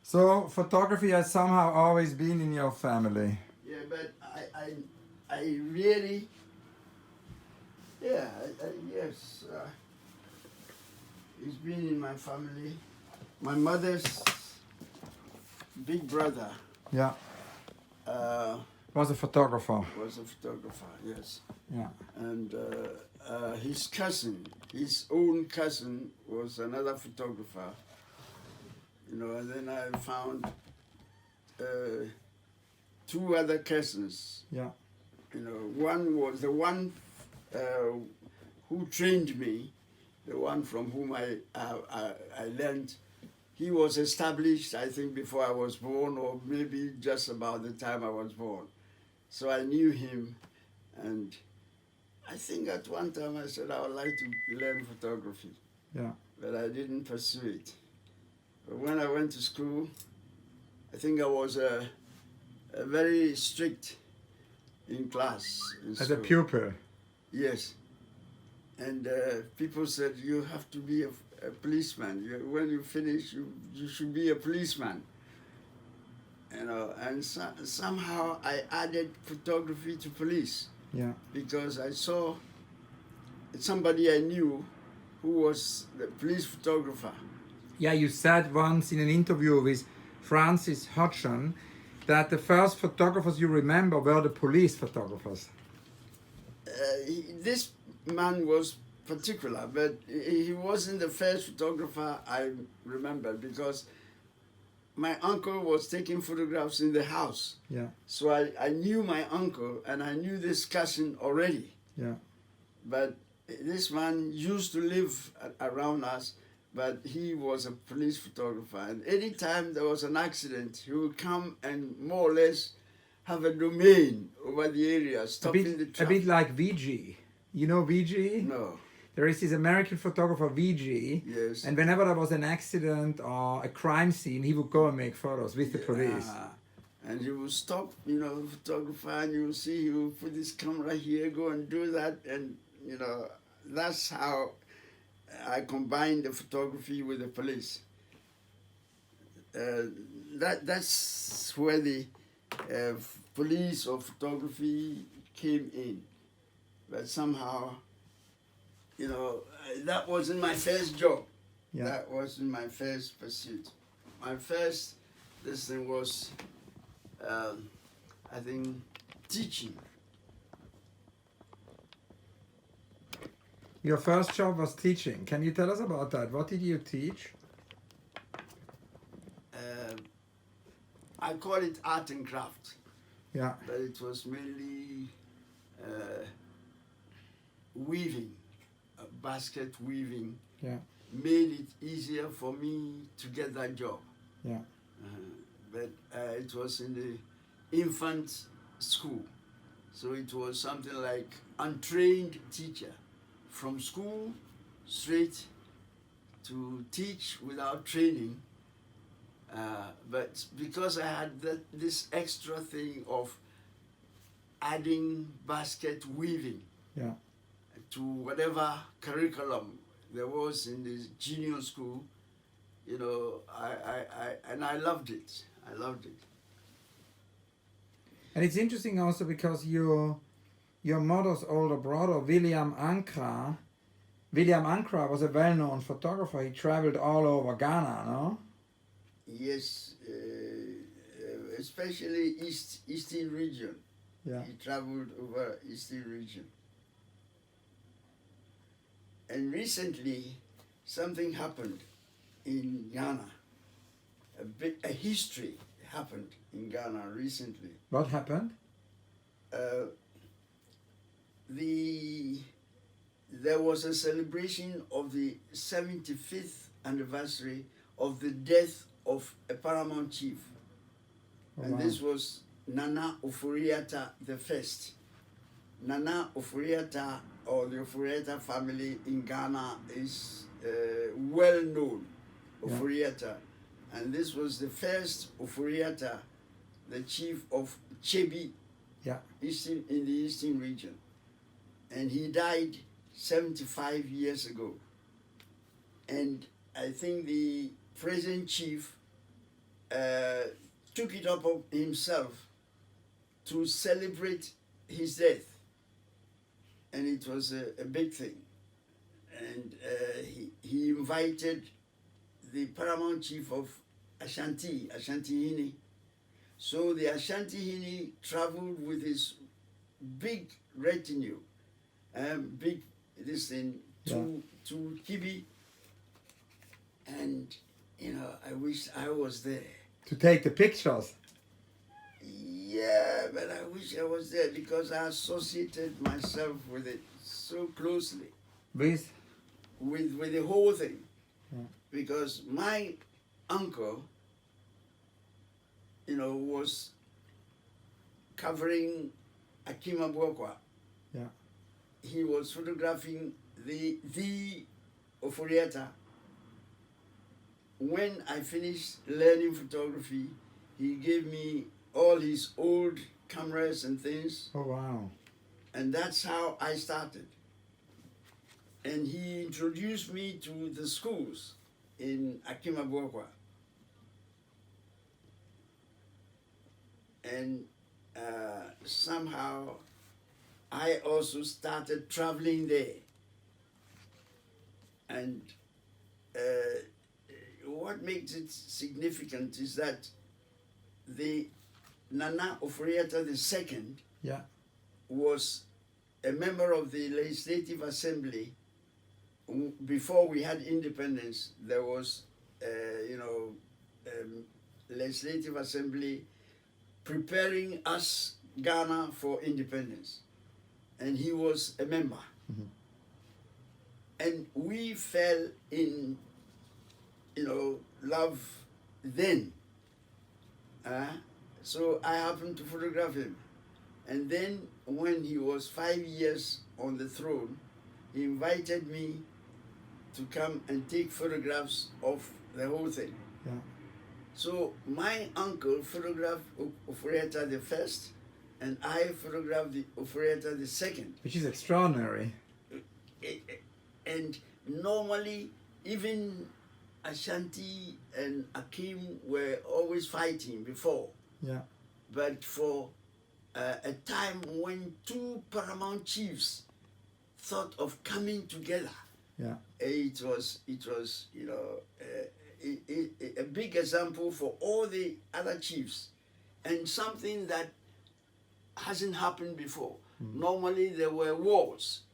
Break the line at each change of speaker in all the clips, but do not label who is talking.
So photography has somehow always been in your family.
Yeah, but I really, yeah, yes, it's been in my family. My mother's big brother
Yeah,
uh,
was a photographer.
was a photographer, yes.
Yeah.
And his cousin, his own cousin, was another photographer. You know, and then I found two other cousins.
Yeah.
You know, one was the one who trained me, the one from whom I learned. He was established, I think, before I was born, or maybe just about the time I was born. So I knew him, and I think at one time I said I would like to learn photography.
Yeah.
But I didn't pursue it. But when I went to school, I think I was a very strict in class.
As a pupil.
Yes. And people said, you have to be a policeman. When you finish, you should be a policeman. You know, and somehow I added photography to police.
Yeah.
Because I saw somebody I knew who was the police photographer.
Yeah, you said once in an interview with Francis Hodgson that the first photographers you remember were the police photographers.
This man was particular, but he wasn't the first photographer I remember, because my uncle was taking photographs in the house.
Yeah.
So I knew my uncle and I knew this cousin already.
Yeah.
But this man used to live around us, but he was a police photographer. And anytime there was an accident, he would come and more or less have a domain over the area, stopping the
A
traffic.
bit like VG. You know VG?
No.
There is this American photographer VG,
Yes.
and whenever there was an accident or a crime scene, he would go and make photos with the police.
And he would stop, you know, the photographer, and you will see he will put this camera here, go and do that, and, you know, that's how I combined the photography with the police. That's where the police or photography came in. But somehow, you know, that wasn't my first job.
Yeah.
That wasn't my first pursuit. My first, this thing was, I think, teaching.
Your first job was teaching. Can you tell us about that? What did you teach?
I call it art and craft.
Yeah.
But it was mainly weaving, basket weaving.
Yeah.
Made it easier for me to get that job.
Yeah.
But it was in the infant school. So it was something like untrained teacher. From school straight to teach without training. But because I had this extra thing of adding basket weaving,
Yeah.
to whatever curriculum there was in the junior school, you know, I loved it. I loved it.
And it's interesting also because your mother's older brother, William Ankra was a well-known photographer. He traveled all over Ghana, no?
Yes, especially Eastern region.
Yeah.
He traveled over Eastern region. And recently, something happened in Ghana. A history happened in Ghana recently.
What happened?
There was a celebration of the 75th anniversary of the death of a paramount chief.
Oh,
And
wow.
this was Nana Oforiatta the First. Nana Oforiatta, or the Oforiatta family in Ghana, is well known, Oforiatta. And this was the first Oforiatta, the chief of Chebi,
Yeah.
in the Eastern region. And he died 75 years ago. And I think the present chief took it up of himself to celebrate his death. And it was a big thing. And he invited the paramount chief of Ashanti Hini. So the Ashanti Hini traveled with his big retinue, big this thing, to Kibi. And, you know, I wish I was there.
To take the pictures?
Yeah, but I wish I was there because I associated myself with it so closely.
With
the whole thing.
Yeah.
Because my uncle, you know, was covering Akima Bwakwa.
Yeah.
He was photographing the Oforieta. When I finished learning photography, he gave me all his old cameras and things.
Oh, wow.
And that's how I started. And he introduced me to the schools in Akima Bwakwa. And somehow I also started traveling there. And what makes it significant is that the Nana Oforieta II
Yeah.
was a member of the Legislative Assembly. Before we had independence, there was, Legislative Assembly preparing us, Ghana, for independence. And he was a member.
Mm-hmm.
And we fell in, love then. So I happened to photograph him. And then when he was 5 years on the throne, he invited me to come and take photographs of the whole thing.
Yeah.
So my uncle photographed Oforieta the first, and I photographed the Oforieta the second.
Which is extraordinary.
And normally, even Ashanti and Akim were always fighting before.
Yeah.
But for a time when two paramount chiefs thought of coming together,
Yeah.
it was a big example for all the other chiefs, and something that hasn't happened before. Normally there were wars,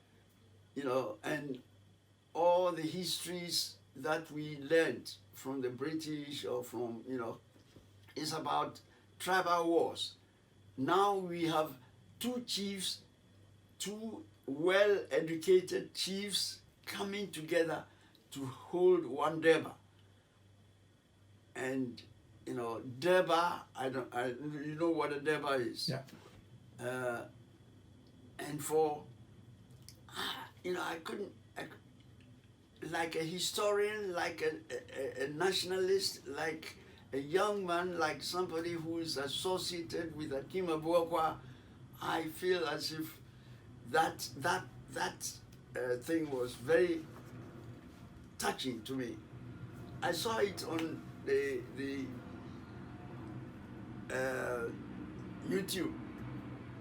and all the histories that we learned from the British or from, is about tribal wars. Now we have two chiefs, two well-educated chiefs coming together to hold one Durbar. And, Durbar, you know what a Durbar is?
Yeah.
And for, I couldn't, like a historian, like a nationalist, like a young man, like somebody who is associated with Akima Bwakwa, I feel as if that thing was very touching to me. I saw it on the YouTube,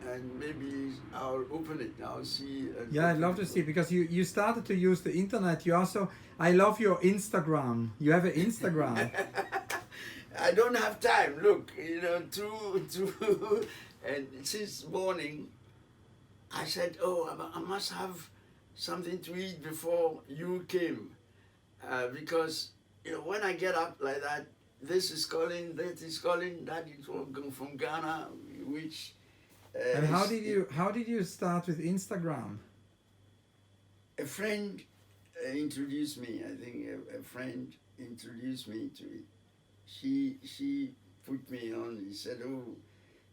and maybe I'll open it. I'll see.
Yeah, I'd love to see, because you started to use the internet. You also, I love your Instagram. You have an Instagram.
I don't have time. Look, to and since morning, I said, I must have something to eat before you came, because when I get up like that, this is calling, that is calling, that is from Ghana, which.
And how did you start with Instagram?
A friend introduced me. I think a friend introduced me to it. She put me on. He said,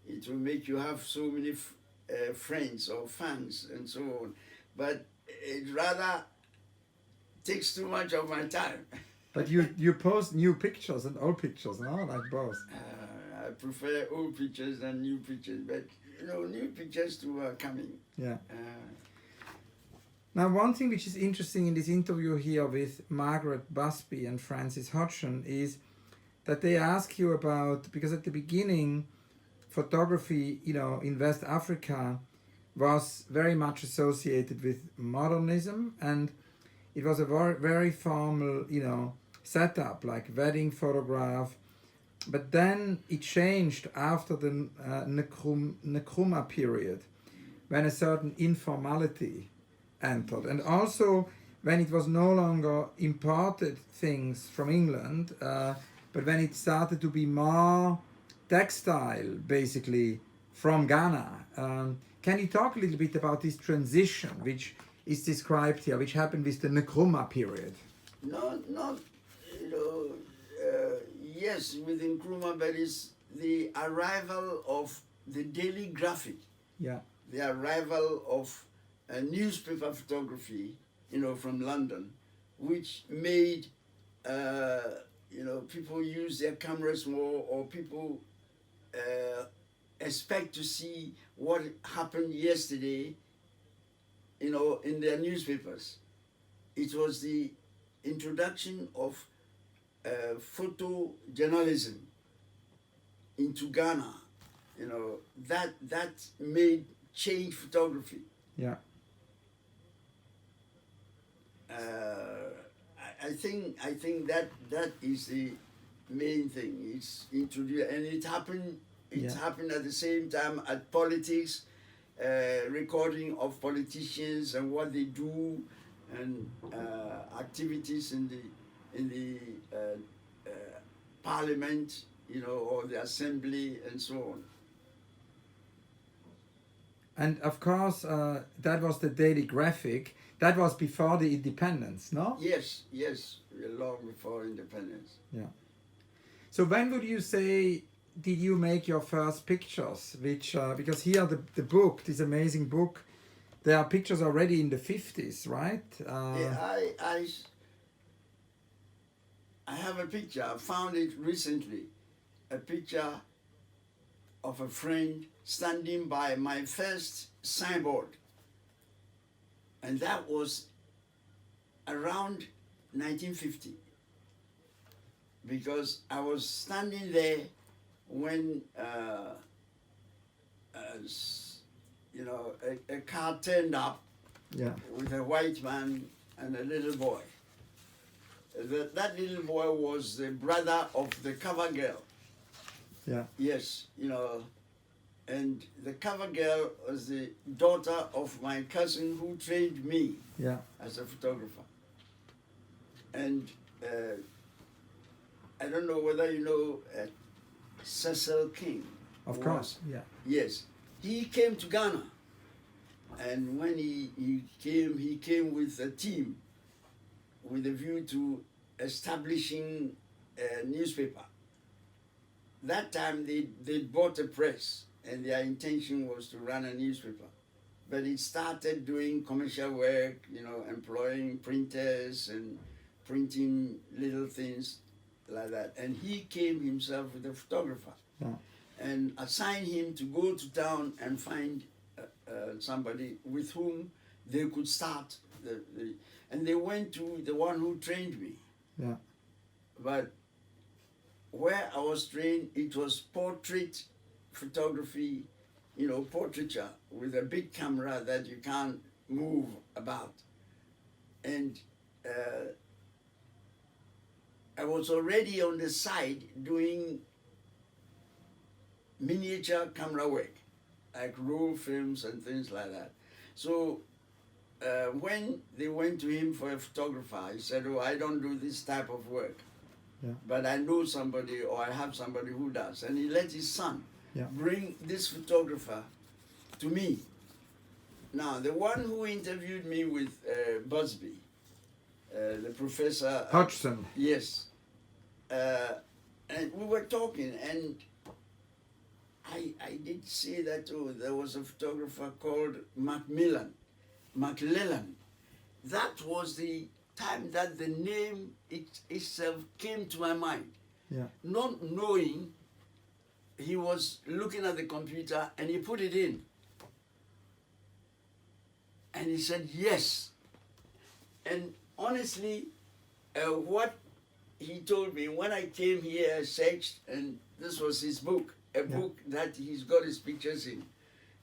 it will make you have so many friends or fans and so on, but it rather takes too much of my time.
But you post new pictures and old pictures, no? Like both.
I prefer old pictures than new pictures, but new pictures too are coming.
Yeah. Now, one thing which is interesting in this interview here with Margaret Busby and Francis Hodgson is that they ask you about, because at the beginning, photography, in West Africa was very much associated with modernism, and it was a very, very formal, setup, like wedding photograph. But then it changed after the Nkrumah period, when a certain informality entered. And also when it was no longer imported things from England, but when it started to be more textile, basically, from Ghana. Can you talk a little bit about this transition, which is described here, which happened with the Nkrumah period?
No, not, yes, with Nkrumah, but it's the arrival of the daily graphic.
Yeah.
The arrival of newspaper photography, from London, which made, people use their cameras more, or people expect to see what happened yesterday, in their newspapers. It was the introduction of photojournalism into Ghana, that made change photography.
Yeah.
I think that is the main thing. It's introduced, and it happened. It happened at the same time at politics, recording of politicians and what they do, and activities in the parliament, or the assembly, and so on.
And of course, that was the daily graphic. That was before the independence, no?
Yes, long before independence.
Yeah. So when would you say did you make your first pictures? Which because here the book, this amazing book, there are pictures already in the 50s, right?
Yeah, I have a picture. I found it recently. A picture of a friend standing by my first signboard. And that was around 1950. Because I was standing there when, a car turned up with a white man and a little boy. That little boy was the brother of the cover girl.
Yeah.
Yes, and the cover girl was the daughter of my cousin who trained me as a photographer. And I don't know whether you know Cecil King.
Of course, yeah.
Yes, he came to Ghana, and when he came with a team with a view to establishing a newspaper. That time they bought a press, and their intention was to run a newspaper. But it started doing commercial work, employing printers and printing little things like that. And he came himself with a photographer and assigned him to go to town and find somebody with whom they could start. And they went to the one who trained me.
Yeah.
But where I was trained, it was portrait photography, portraiture with a big camera that you can't move about. And I was already on the side doing miniature camera work, like roll films and things like that. So when they went to him for a photographer, he said, "Oh, I don't do this type of work. But I know somebody, or I have somebody who does." And he let his son bring this photographer to me. Now, the one who interviewed me with Busby, the professor...
Hodgson.
Yes. And we were talking, and I did say that there was a photographer called McLellan. That was the time that the name itself came to my mind.
Yeah.
Not knowing, he was looking at the computer and he put it in. And he said, yes. And honestly, what he told me when I came here, I searched, and this was his book, a book that he's got his pictures in.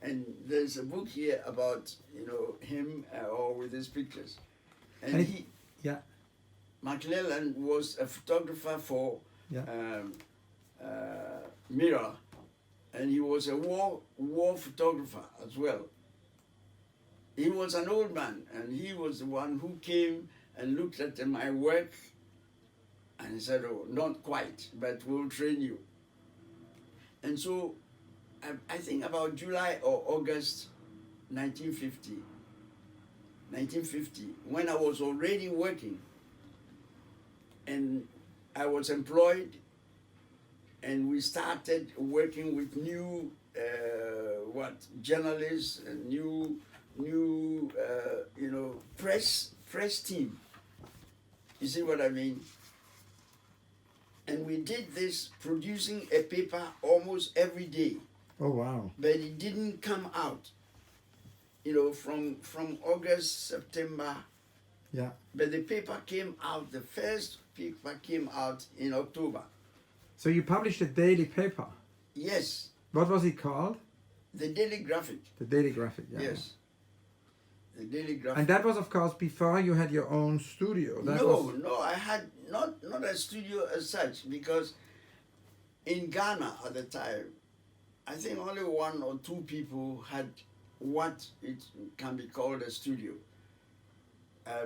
And there's a book here about, you know, him or with his pictures. And he, McClellan was a photographer for Mirror, and he was a war photographer as well. He was an old man, and he was the one who came and looked at my work and said, oh, not quite, but we'll train you. And so I think about July or August 1950, when I was already working and I was employed, and we started working with new journalists and new you know, press team. You see what I mean? And we did this, producing a paper almost every day.
Oh, wow.
But it didn't come out, you know, from August, September.
Yeah.
But the paper came out, the first paper came out in October.
So you published a daily paper?
Yes.
What was it called?
The Daily Graphic.
The Daily Graphic, yeah.
Yes. The Daily Graphic.
And that was, of course, before you had your own studio.
No, I had not a studio as such, because in Ghana at the time, I think only one or two people had what it can be called a studio.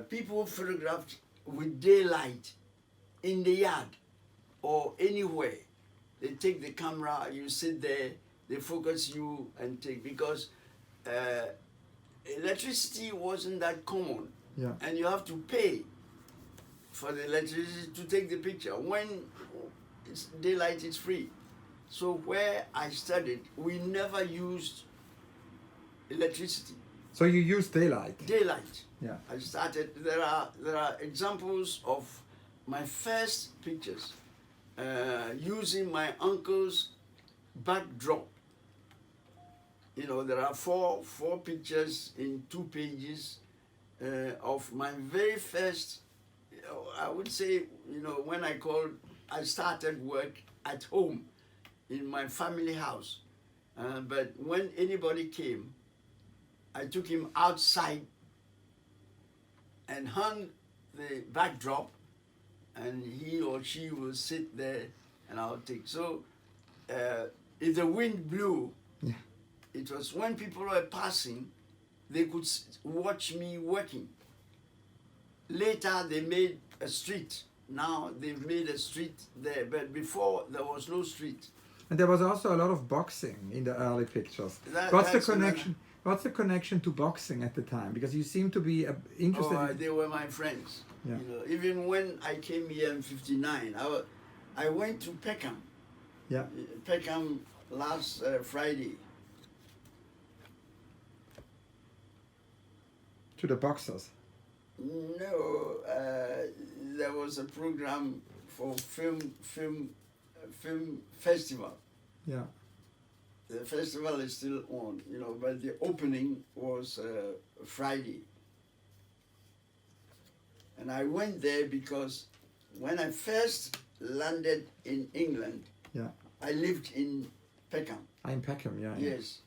People photographed with daylight in the yard or anywhere. They take the camera, you sit there, they focus you and take, because electricity wasn't that common.
Yeah.
And you have to pay for the electricity to take the picture. When it's daylight, it's free. So where I studied, we never used electricity.
So you used daylight?
Daylight.
Yeah.
I started, there are examples of my first pictures using my uncle's backdrop. You know, there are four pictures in 2 pages of my very first, I would say, you know, when I started work at home in my family house. But when anybody came, I took him outside and hung the backdrop, and he or she will sit there and I'll take. So if the wind blew, it was when people were passing, they could watch me working. Later they made a street. Now they've made a street there, but before there was no street.
And there was also a lot of boxing in the early pictures. What's the connection? What's the connection to boxing at the time? Because you seem to be interested.
Oh, they were my friends.
Yeah.
You know, even when I came here in '59, I went to Peckham.
Yeah.
Peckham last Friday.
To the boxers?
No, there was a program for film festival.
Yeah.
The festival is still on, you know, but the opening was Friday. And I went there because when I first landed in England, I lived in Peckham.
In Peckham, yeah.
Yes.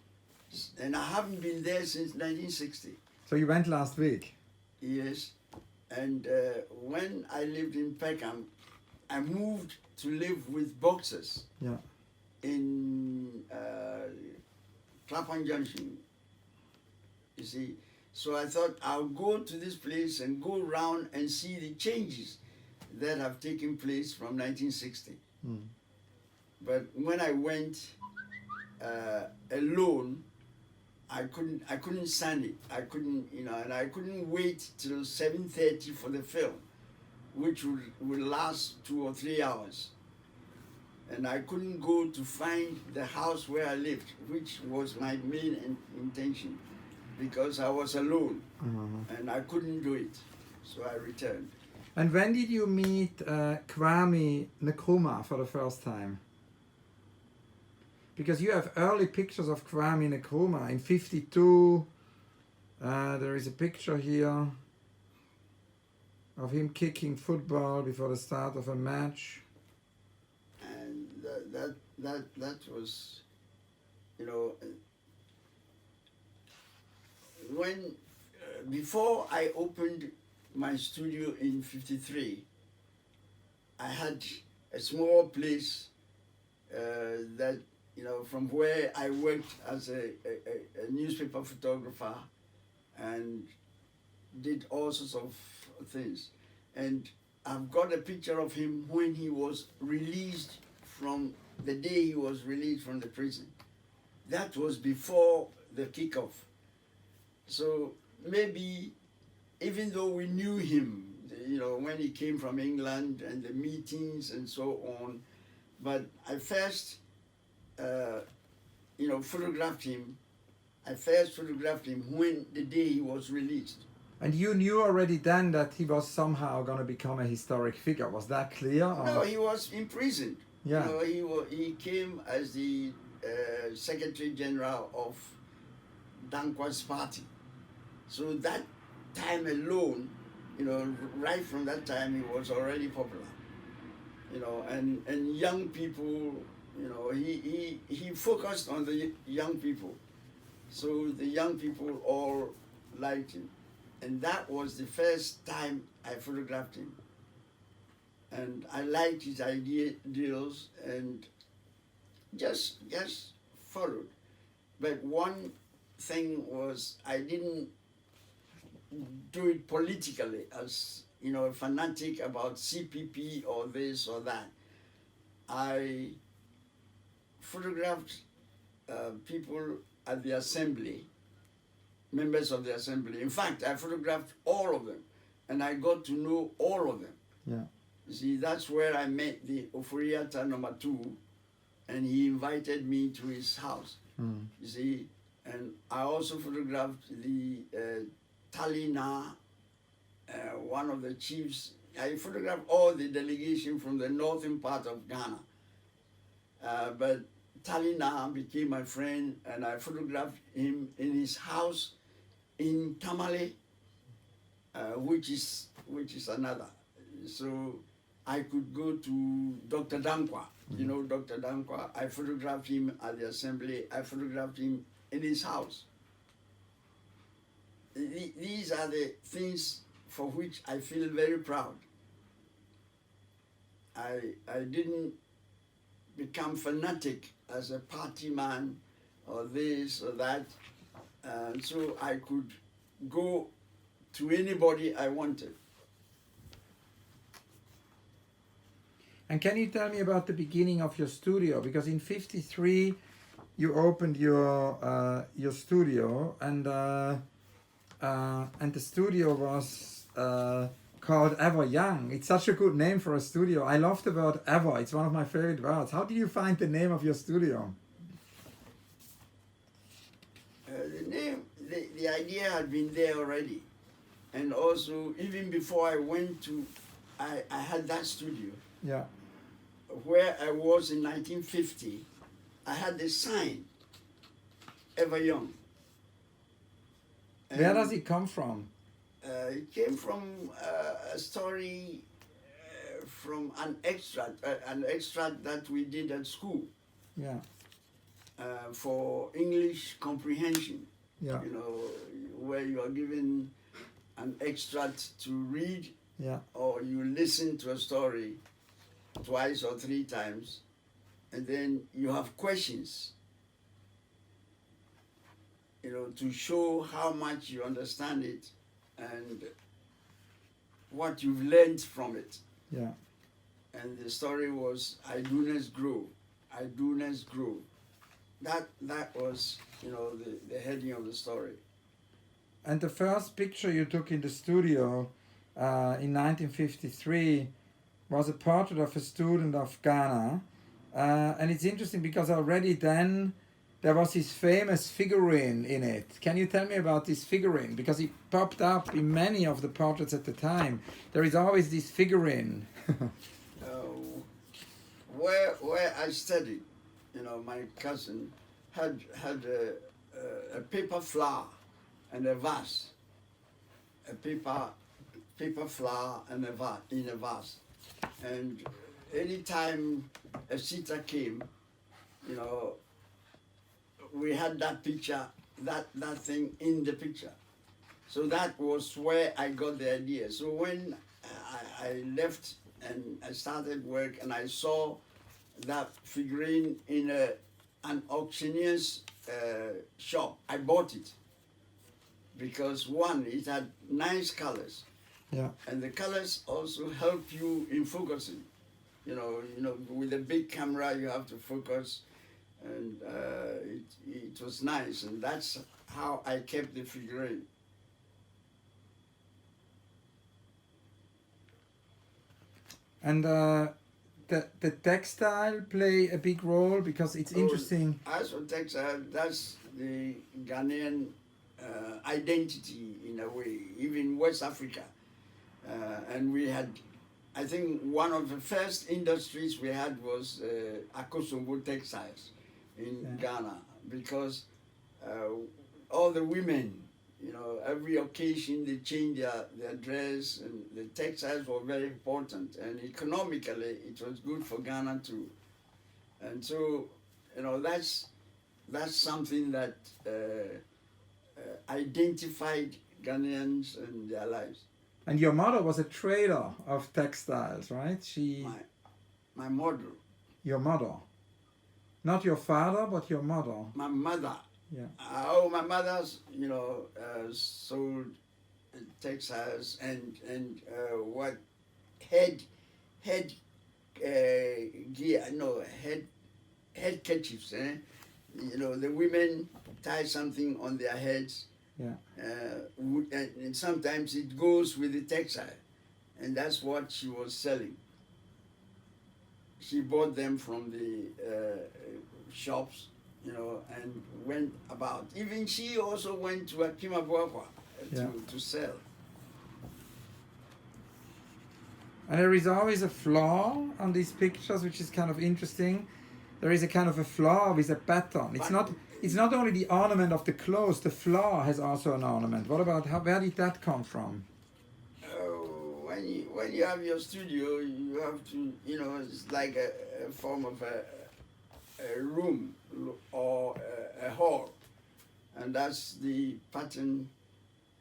And I haven't been there since 1960.
So you went last week?
Yes. And when I lived in Peckham, I moved to live with boxers.
Yeah.
In Clapham Junction, you see. So I thought I'll go to this place and go around and see the changes that have taken place from 1960.
Mm.
But when I went alone, I couldn't stand it. I couldn't, you know, and I couldn't wait till 7:30 for the film, which would last 2 or 3 hours. And I couldn't go to find the house where I lived, which was my main intention, because I was alone and I couldn't do it. So I returned.
And when did you meet Kwame Nkrumah for the first time? Because you have early pictures of Kwame Nkrumah in '52. There is a picture here. Of him kicking football before the start of a match.
And that was, you know, when before I opened my studio in '53, I had a small place that, you know, from where I worked as a newspaper photographer and did all sorts of things. And I've got a picture of him when he was released from the day he was released from the prison. That was before the kickoff. So maybe even though we knew him, you know, when he came from England and the meetings and so on, but I first, you know, photographed him. I first photographed him when the day he was released.
And you knew already then that he was somehow going to become a historic figure. Was that clear? Or?
No, he was imprisoned.
Yeah.
You know, he came as the Secretary General of Dankwa's party. So that time alone, you know, right from that time, he was already popular. You know, and young people, you know, he focused on the young people. So the young people all liked him. And that was the first time I photographed him. And I liked his ideals and just followed. But one thing was I didn't do it politically as, you know, a fanatic about CPP or this or that. I photographed people at the assembly, members of the assembly. In fact, I photographed all of them, and I got to know all of them.
Yeah.
You see, that's where I met the Ofuriata number 2, and he invited me to his house.
Mm.
You see, and I also photographed the Talina, one of the chiefs. I photographed all the delegation from the northern part of Ghana. But Talina became my friend, and I photographed him in his house in Tamale, which is another. So I could go to Dr. Dankwa. You know Dr. Dankwa. I photographed him at the assembly. I photographed him in his house. These are the things for which I feel very proud. I didn't become fanatic as a party man or this or that, and so I could go to anybody I wanted.
And can you tell me about the beginning of your studio? Because in '53 you opened your studio, and the studio was called Ever Young. It's such a good name for a studio. I love the word ever. It's one of my favorite words. How did you find the name of your studio?
The name, the idea had been there already. And also, even before I went to, I had that studio.
Yeah.
Where I was in 1950, I had the sign, Ever Young.
Where does it come from?
It came from a story from an extract that we did at school.
Yeah.
For English comprehension.
Yeah.
You know, where you are given an extract to read,
Yeah.
or you listen to a story twice or 3 times, and then you have questions, you know, to show how much you understand it and what you've learned from it.
Yeah.
And the story was, I do not grow, I do not grow. That was, you know, the heading of the story.
And the first picture you took in the studio in 1953 was a portrait of a student of Ghana. And it's interesting because already then there was this famous figurine in it. Can you tell me about this figurine? Because it popped up in many of the portraits at the time. There is always this figurine.
Where I studied, you know, my cousin had a paper flower and a vase, a paper paper flower and in a vase. And anytime a sitter came, you know, we had that picture, that thing in the picture. So that was where I got the idea. So when I left and I started work and I saw that figurine in an auctioneer's shop, I bought it. Because one, it had nice colors.
Yeah.
And the colors also help you in focusing. You know, with a big camera you have to focus, and it was nice, and that's how I kept the figurine.
And the textile play a big role because it's interesting.
As for textile, that's the Ghanaian identity in a way, even West Africa. And we had, I think one of the first industries we had was Akosombo Textiles in Ghana, because all the women, you know, every occasion they change their dress, and the textiles were very important, and economically it was good for Ghana too. And so, you know, that's something that identified Ghanaians and their lives.
And your mother was a trader of textiles, right?
My model.
Your mother. Not your father, but your mother.
My mother.
Yeah.
My mother's, you know, sold textiles and what head gear, no, head kerchiefs, eh? You know, the women tie something on their heads.
Yeah.
And sometimes it goes with the textile, and that's what she was selling. She bought them from the shops, you know, and went about. Even she also went to Akimabuakwa to sell.
And there is always a flaw on these pictures, which is kind of interesting. There is a kind of a flaw with a pattern. It's not only the ornament of the clothes, the flower has also an ornament. What about, where did that come from?
When you have your studio, you have to, you know, it's like a form of a room or a hall. And that's the pattern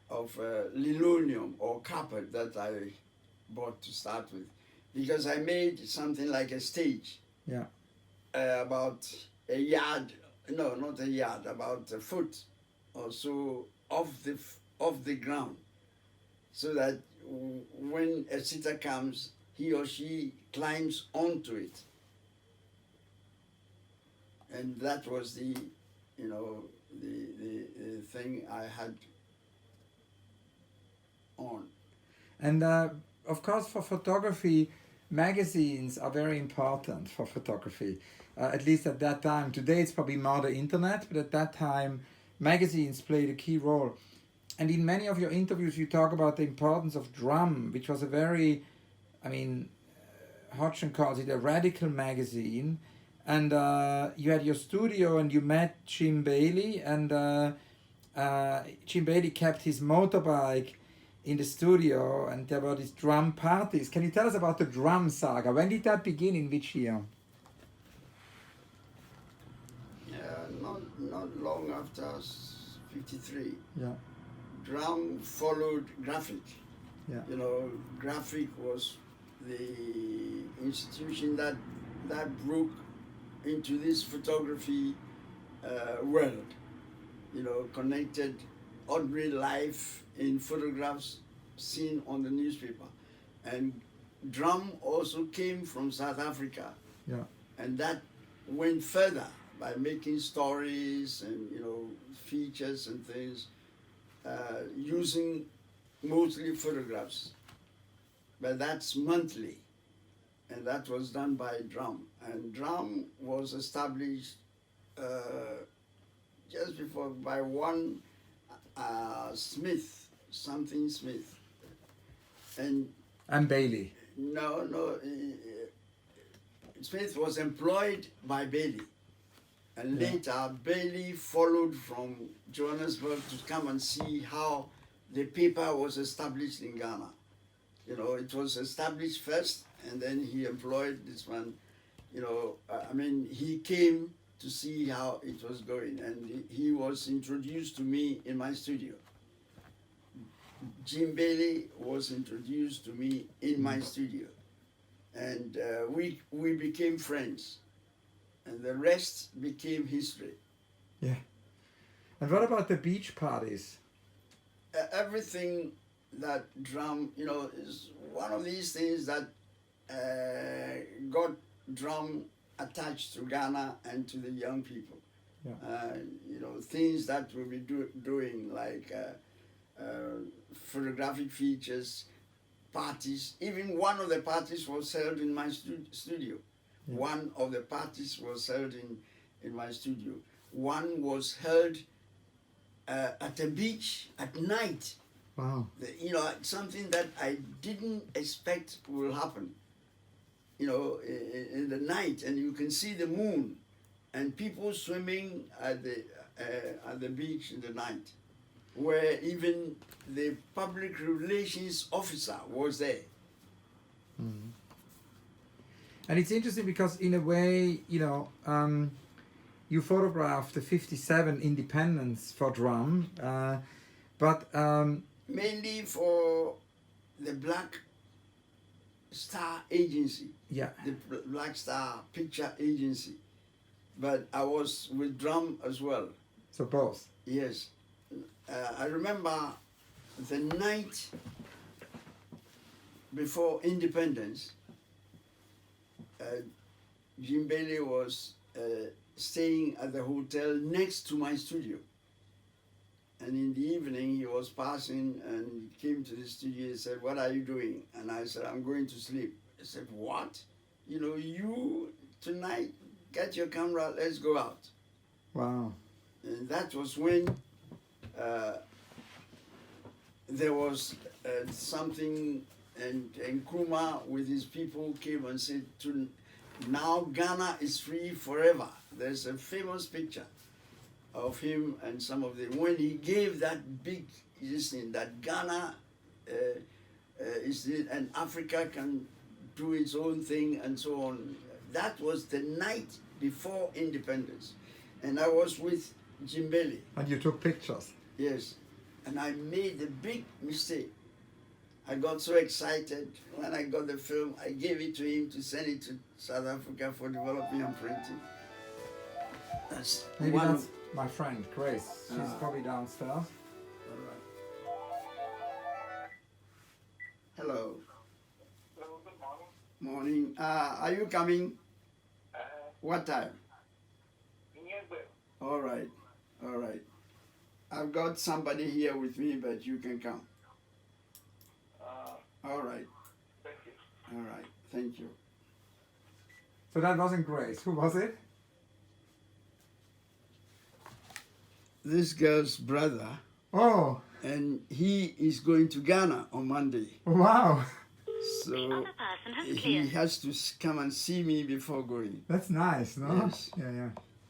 of linoleum or carpet that I bought to start with. Because I made something like a stage.
Yeah.
About a yard, no, not a yard, about a foot or so off the ground, so that when a sitter comes, he or she climbs onto it. And that was the, you know, the thing I had on.
And of course, for photography, magazines are very important for photography, at least at that time. Today it's probably more the internet, but at that time magazines played a key role. And in many of your interviews you talk about the importance of Drum, which was a very, I mean, Hodgson calls it a radical magazine. And you had your studio and you met Jim Bailey, and Jim Bailey kept his motorbike in the studio, and there were these drum parties. Can you tell us about the drum saga? When did that begin? In which year?
Not long after 53.
Yeah.
Drum followed graphic.
Yeah.
You know, graphic was the institution that broke into this photography world. You know, connected ordinary life in photographs seen on the newspaper. And Drum also came from South Africa.
Yeah.
And that went further by making stories and, you know, features and things, using mostly photographs. But that's monthly. And that was done by Drum. And Drum was established just before by one Smith, something Smith. And
Bailey.
No, Smith was employed by Bailey. And later, Bailey followed from Johannesburg to come and see how the paper was established in Ghana. You know, it was established first, and then he employed this one. You know, I mean, he came to see how it was going, and he was introduced to me in my studio. Jim Bailey was introduced to me in my studio, and we became friends, and the rest became history.
Yeah. And what about the beach parties?
Everything that drum, you know, is one of these things that got drum attached to Ghana and to the young people.
Yeah.
You know, things that we'll be doing, like photographic features, parties. Even one of the parties was held in my studio.
Yeah.
One of the parties was held in my studio. One was held at the beach at night.
Wow.
You know, something that I didn't expect will happen. You know, in the night, and you can see the moon, and people swimming at the beach in the night, where even the public relations officer was there.
Mm-hmm. And it's interesting because, in a way, you know, you photographed the 57 independence for drum, but
mainly for the Black Star Agency.
Yeah.
The Black Star Picture Agency. But I was with drum as well.
So both.
Yes. I remember the night before independence, Jim Bailey was staying at the hotel next to my studio. And in the evening, he was passing and came to the studio and said, "What are you doing?" And I said, "I'm going to sleep." He said, "What? You know, you tonight, get your camera, let's go out."
Wow.
And that was when there was something, and Nkrumah with his people came and said, "Now Ghana is free forever." There's a famous picture of him and some of them, when he gave that big listening that Ghana is it, and Africa can do its own thing and so on. That was the night before independence, and I was with Jim Bailey.
And you took pictures?
Yes, and I made a big mistake. I got so excited when I got the film. I gave it to him to send it to South Africa for developing and printing. That's
Maybe
one
that's my friend Grace. She's probably downstairs.
All right. Hello.
Hello, good morning.
Morning. Are you coming? What time? All right. All right. I've got somebody here with me, but you can come. All right.
Thank you.
All right. Thank you.
So that wasn't Grace. Who was it?
This girl's brother,
Oh,
and he is going to Ghana on Monday.
wow.
So he has to come and see me before going.
That's nice, no?
Yes.
Yeah, yeah.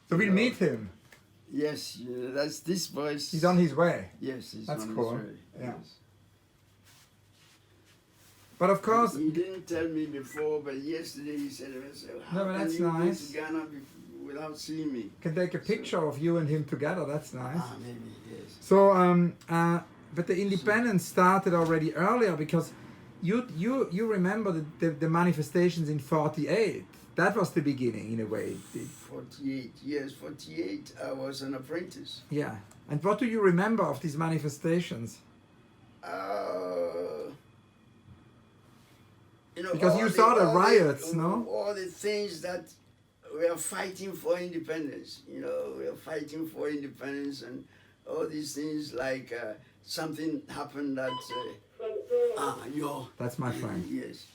So we'll meet him.
Yes, that's this voice.
He's on his way.
Yes, he's
That's
on
cool.
his way.
Yeah.
Yes.
But of course,
He didn't tell me before, but yesterday he said, "How
No, but
can
that's
you go
nice.
to Ghana without seeing me?"
can take a picture of you and him together. That's nice.
Maybe, yes.
So, but the independence started already earlier because you remember the manifestations in '48. That was the beginning, in a way.
48, yes, 48, I was an apprentice.
Yeah. And what do you remember of these manifestations?
You know,
Because
all
you saw the
all
riots, no?
All the things that we are fighting for independence. You know, we are fighting for independence, and all these things, like something happened that.
That's my friend.
Yes.